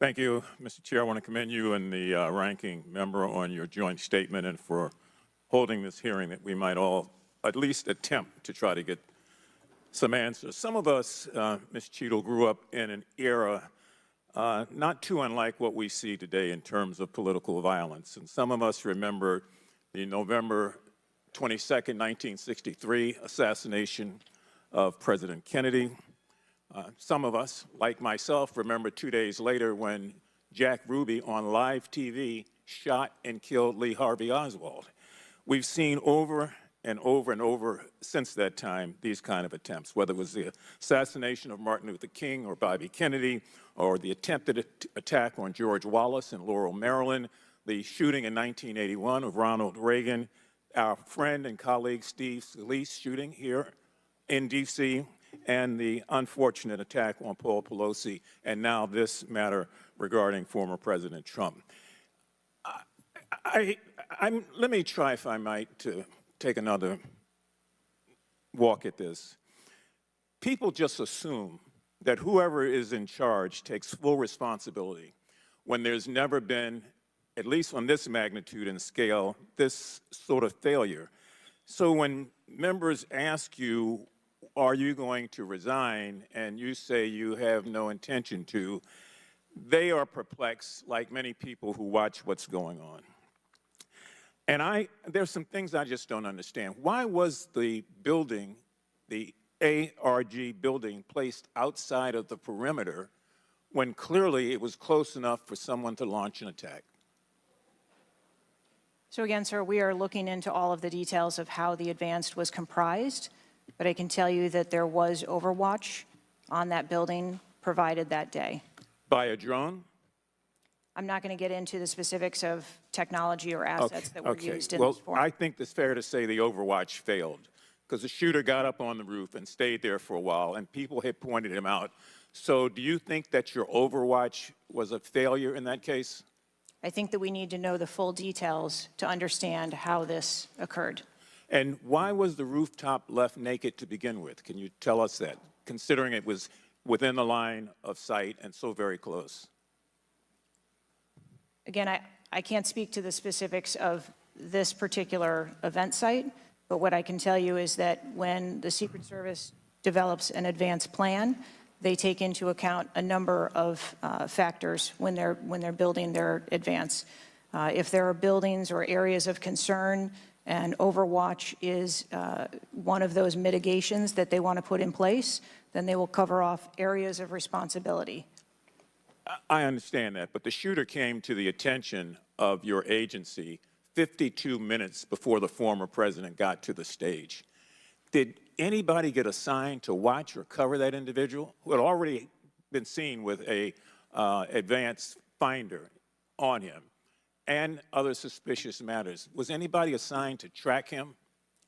Thank you, Mr. Chair. I want to commend you and the ranking member on your joint statement and for holding this hearing that we might all at least attempt to try to get some answers. Some of us, Ms. Cheatle, grew up in an era not too unlike what we see today in terms of political violence. And some of us remember the November 22nd, 1963 assassination of President Kennedy. Some of us, like myself, remember 2 days later when Jack Ruby on live TV shot and killed Lee Harvey Oswald. We've seen over and over and over since that time these kind of attempts, whether it was the assassination of Martin Luther King or Bobby Kennedy, or the attempted attack on George Wallace in Laurel, Maryland, the shooting in 1981 of Ronald Regan, our friend and colleague Steve Scalise shooting here in D.C., and the unfortunate attack on Paul Pelosi, and now this matter regarding former President Trump. Let me try, if I might, to take another walk at this. People just assume that whoever is in charge takes full responsibility when there's never been, at least on this magnitude and scale, this sort of failure. So when members ask you, are you going to resign, and you say you have no intention to, they are perplexed, like many people who watch what's going on. And there's some things I just don't understand. Why was the building, the ARG building, placed outside of the perimeter when clearly it was close enough for someone to launch an attack? So again, sir, we are looking into all of the details of how the advance was comprised, but I can tell you that there was Overwatch on that building provided that day. By a drone? I'm not going to get into the specifics of technology or assets that were used in this forum. Well, I think it's fair to say the Overwatch failed because the shooter got up on the roof and stayed there for a while, and people had pointed him out. So do you think that your Overwatch was a failure in that case? I think that we need to know the full details to understand how this occurred. And why was the rooftop left naked to begin with? Can you tell us that, considering it was within the line of sight and so very close? Again, I can't speak to the specifics of this particular event site, but what I can tell you is that when the Secret Service develops an advanced plan, they take into account a number of factors when they're building their advance. If there are buildings or areas of concern, and Overwatch is one of those mitigations that they want to put in place, then they will cover off areas of responsibility. I understand that, but the shooter came to the attention of your agency 52 minutes before the former president got to the stage. Did anybody get assigned to watch or cover that individual who had already been seen with a advanced finder on him and other suspicious matters? Was anybody assigned to track him?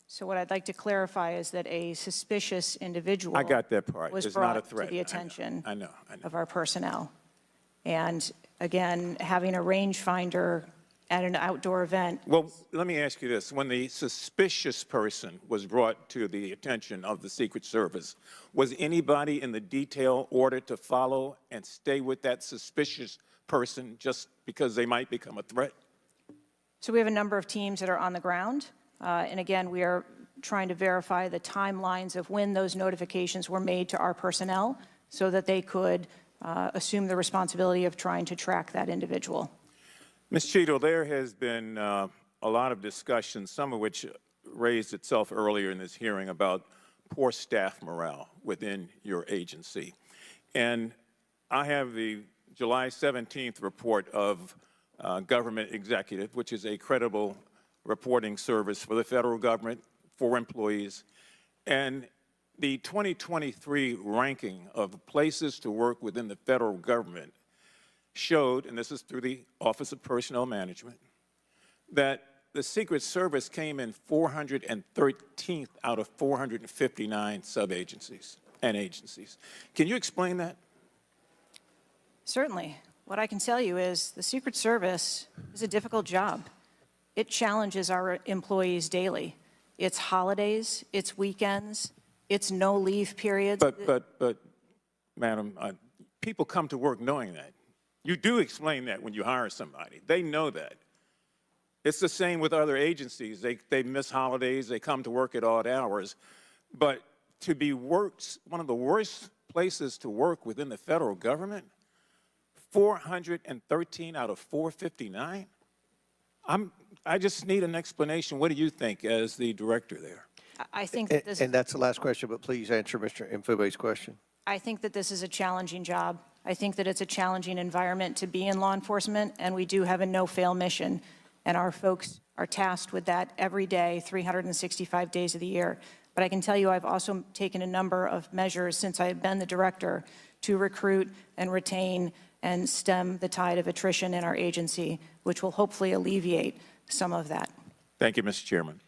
So what I'd like to clarify is that a suspicious individual I got that part. was it's brought not a threat. to the attention I know. of our personnel. And again, having a rangefinder at an outdoor event. Well, let me ask you this. When the suspicious person was brought to the attention of the Secret Service, was anybody in the detail ordered to follow and stay with that suspicious person just because they might become a threat? So we have a number of teams that are on the ground. And again, we are trying to verify the timelines of when those notifications were made to our personnel so that they could assume the responsibility of trying to track that individual. Ms. Cheatle, there has been a lot of discussion, some of which raised itself earlier in this hearing, about poor staff morale within your agency. And I have the July 17th report of Government Executive, which is a credible reporting service for the federal government, for employees. And the 2023 ranking of places to work within the federal government showed, and this is through the Office of Personnel Management, that the Secret Service came in 413th out of 459 sub-agencies and agencies. Can you explain that? Certainly. What I can tell you is the Secret Service is a difficult job. It challenges our employees daily. It's holidays, it's weekends, it's no leave periods. But Madam, people come to work knowing that. You do explain that when you hire somebody. They know that. It's the same with other agencies. They miss holidays, they come to work at odd hours. But to be worked, one of the worst places to work within the federal government, 413 out of 459? I just need an explanation. What do you think as the director there? I think that this, And that's the last question, but please answer Mr. Mfume's question. I think that this is a challenging job. I think that it's a challenging environment to be in law enforcement, and we do have a no-fail mission. And our folks are tasked with that every day, 365 days of the year. But I can tell you I've also taken a number of measures since I've been the director to recruit and retain and stem the tide of attrition in our agency, which will hopefully alleviate some of that. Thank you, Mr. Chairman.